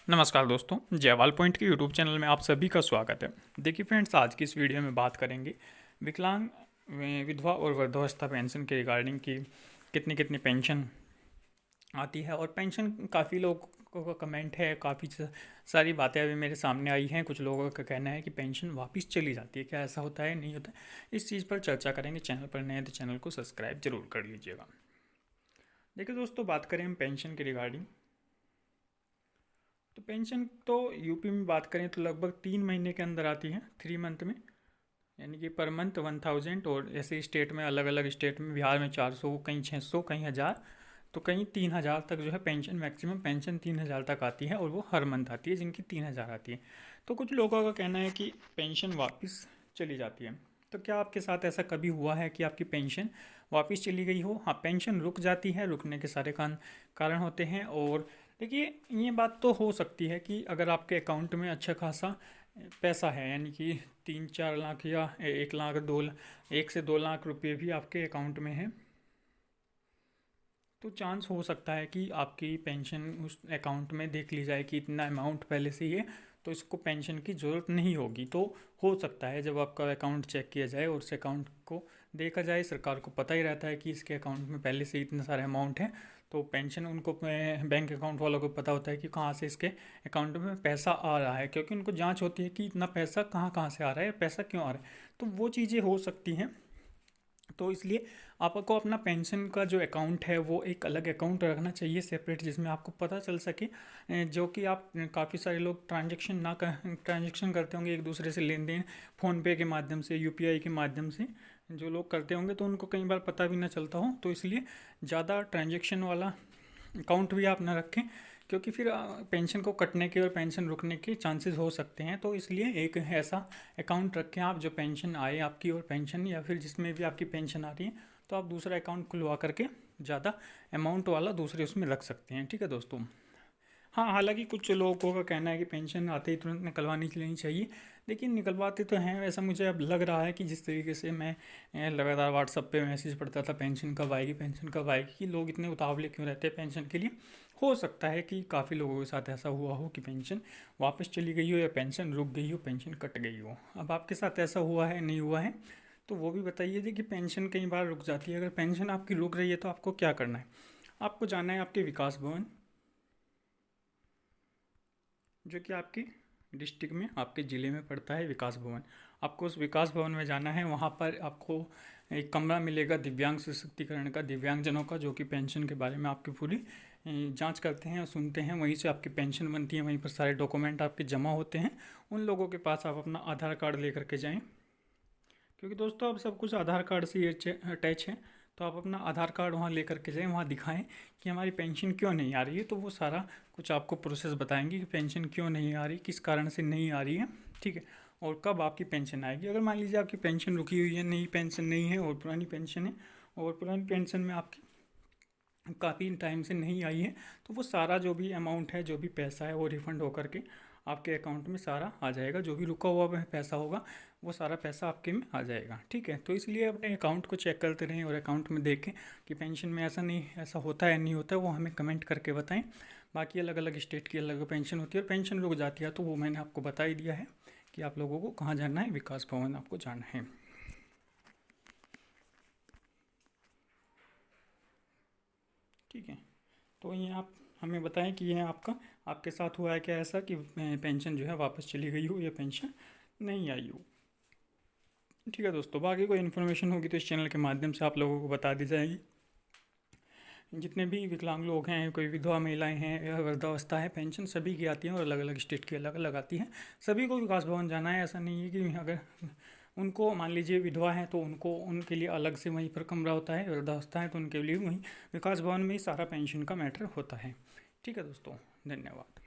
नमस्कार दोस्तों, जयवाल पॉइंट के यूट्यूब चैनल में आप सभी का स्वागत है। देखिए फ्रेंड्स, आज की इस वीडियो में बात करेंगे विकलांग विधवा और वृद्धावस्था पेंशन के रिगार्डिंग की कितनी कितनी पेंशन आती है। और पेंशन काफ़ी लोगों का कमेंट है, काफ़ी सारी बातें अभी मेरे सामने आई हैं। कुछ लोगों का कहना है कि पेंशन वापस चली जाती है, क्या ऐसा होता है, नहीं होता है? इस चीज़ पर चर्चा करेंगे। चैनल पर नए हैं तो चैनल को सब्सक्राइब जरूर कर लीजिएगा। देखिए दोस्तों, बात करें हम पेंशन के रिगार्डिंग, तो पेंशन तो यूपी में बात करें तो लगभग 3 महीने के अंदर आती है, 3 मंथ में, यानी कि पर मंथ 1000। और ऐसे स्टेट में, अलग अलग स्टेट में, बिहार में 400, कहीं 600, कहीं 1000, तो कहीं 3000 तक जो है पेंशन, मैक्सिमम पेंशन 3000 तक आती है। और वो हर मंथ आती है, जिनकी 3000 आती है। तो कुछ लोगों का कहना है कि पेंशन वापस चली जाती है। तो क्या आपके साथ ऐसा कभी हुआ है कि आपकी पेंशन वापस चली गई हो? हाँ, पेंशन रुक जाती है, रुकने के सारे कारण होते हैं। और देखिए, ये बात तो हो सकती है कि अगर आपके अकाउंट में अच्छा खासा पैसा है, यानी कि 3-4 लाख या 1 लाख, 1 से 2 लाख रुपए भी आपके अकाउंट में है, तो चांस हो सकता है कि आपकी पेंशन उस अकाउंट में देख ली जाए कि इतना अमाउंट पहले से ही है, तो इसको पेंशन की ज़रूरत नहीं होगी। तो हो सकता है जब आपका अकाउंट चेक किया जाए और उस अकाउंट को देखा जाए, सरकार को पता ही रहता है कि इसके अकाउंट में पहले से इतने सारे अमाउंट हैं, तो पेंशन उनको, बैंक अकाउंट वालों को पता होता है कि कहाँ से इसके अकाउंट में पैसा आ रहा है, क्योंकि उनको जांच होती है कि इतना पैसा कहाँ कहाँ से आ रहा है, पैसा क्यों आ रहा है। तो वो चीज़ें हो सकती हैं। तो इसलिए आपको अपना पेंशन का जो अकाउंट है वो एक अलग अकाउंट रखना चाहिए, सेपरेट, जिसमें आपको पता चल सके। जो कि आप, काफ़ी सारे लोग ट्रांजेक्शन करते होंगे एक दूसरे से, लेन देन फ़ोनपे के माध्यम से, यूपीआई के माध्यम से जो लोग करते होंगे, तो उनको कई बार पता भी ना चलता हो। तो इसलिए ज़्यादा ट्रांजेक्शन वाला अकाउंट भी आप ना रखें, क्योंकि फिर पेंशन को कटने के और पेंशन रुकने के चांसेस हो सकते हैं। तो इसलिए एक ऐसा अकाउंट रखें आप, जो पेंशन आए आपकी, और पेंशन या फिर जिसमें भी आपकी पेंशन आ रही है, तो आप दूसरा अकाउंट खुलवा करके ज़्यादा अमाउंट वाला दूसरे उसमें रख सकते हैं। ठीक है दोस्तों। हाँ, हालांकि कुछ लोगों का कहना है कि पेंशन आते ही तुरंत निकलवानी लेनी चाहिए, लेकिन निकलवाते तो हैं। ऐसा मुझे अब लग रहा है कि जिस तरीके से मैं लगातार व्हाट्सअप पे मैसेज पढ़ता था, पेंशन कब आएगी, पेंशन कब आएगी, कि लोग इतने उतावले क्यों रहते हैं पेंशन के लिए। हो सकता है कि काफ़ी लोगों के साथ ऐसा हुआ हो कि पेंशन वापस चली गई हो, या पेंशन रुक गई हो, पेंशन कट गई हो। अब आपके साथ ऐसा हुआ है, नहीं हुआ है, तो वो भी बताइए जी। कि पेंशन कई बार रुक जाती है, अगर पेंशन आपकी रुक रही है तो आपको क्या करना है? आपको जाना है आपके विकास भवन, जो कि आपकी डिस्ट्रिक्ट में, आपके ज़िले में पड़ता है विकास भवन। आपको उस विकास भवन में जाना है। वहाँ पर आपको एक कमरा मिलेगा दिव्यांग सशक्तिकरण का, दिव्यांगजनों का, जो कि पेंशन के बारे में आपकी पूरी जांच करते हैं और सुनते हैं। वहीं से आपकी पेंशन बनती है, वहीं पर सारे डॉक्यूमेंट आपके जमा होते हैं। उन लोगों के पास आप अपना आधार कार्ड लेकर के जाएँ, क्योंकि दोस्तों अब सब कुछ आधार कार्ड से अटैच है। तो आप अपना आधार कार्ड वहाँ लेकर के जाएँ, वहाँ दिखाएं कि हमारी पेंशन क्यों नहीं आ रही है। तो वो सारा कुछ आपको प्रोसेस बताएंगे कि पेंशन क्यों नहीं आ रही, किस कारण से नहीं आ रही है, ठीक है, और कब आपकी पेंशन आएगी। अगर मान लीजिए आपकी पेंशन रुकी हुई है, नई पेंशन नहीं है और पुरानी पेंशन है, और पुरानी पेंशन में आपकी काफ़ी टाइम से नहीं आई है, तो वो सारा जो भी अमाउंट है, जो भी पैसा है, वो रिफ़ंड होकर के आपके अकाउंट में सारा आ जाएगा। जो भी रुका हुआ पैसा होगा, वो सारा पैसा आपके में आ जाएगा। ठीक है, तो इसलिए अपने अकाउंट को चेक करते रहें और अकाउंट में देखें कि पेंशन में ऐसा होता है, नहीं होता है, वो हमें कमेंट करके बताएं। बाकी अलग अलग स्टेट की अलग पेंशन होती है, और पेंशन रुक जाती है तो वो मैंने आपको बता ही दिया है कि आप लोगों को कहाँ जाना है, विकास भवन आपको जाना है। ठीक है, तो ये आप हमें बताएं कि यह आपके साथ हुआ है क्या ऐसा कि पेंशन जो है वापस चली गई हो, या पेंशन नहीं आई हो। ठीक है दोस्तों, बाकी कोई इन्फॉर्मेशन होगी तो इस चैनल के माध्यम से आप लोगों को बता दी जाएगी। जितने भी विकलांग लोग हैं, कोई विधवा महिलाएं हैं या वृद्धावस्था है, पेंशन सभी की आती हैं, और अलग अलग स्टेट की अलग अलग आती हैं। सभी को विकास भवन जाना है। ऐसा नहीं है कि अगर उनको, मान लीजिए विधवा है तो उनको, उनके लिए अलग से वहीं पर कमरा होता है, वृद्धावस्था है तो उनके लिए वहीं विकास भवन में ही सारा पेंशन का मैटर होता है। ठीक है दोस्तों, धन्यवाद।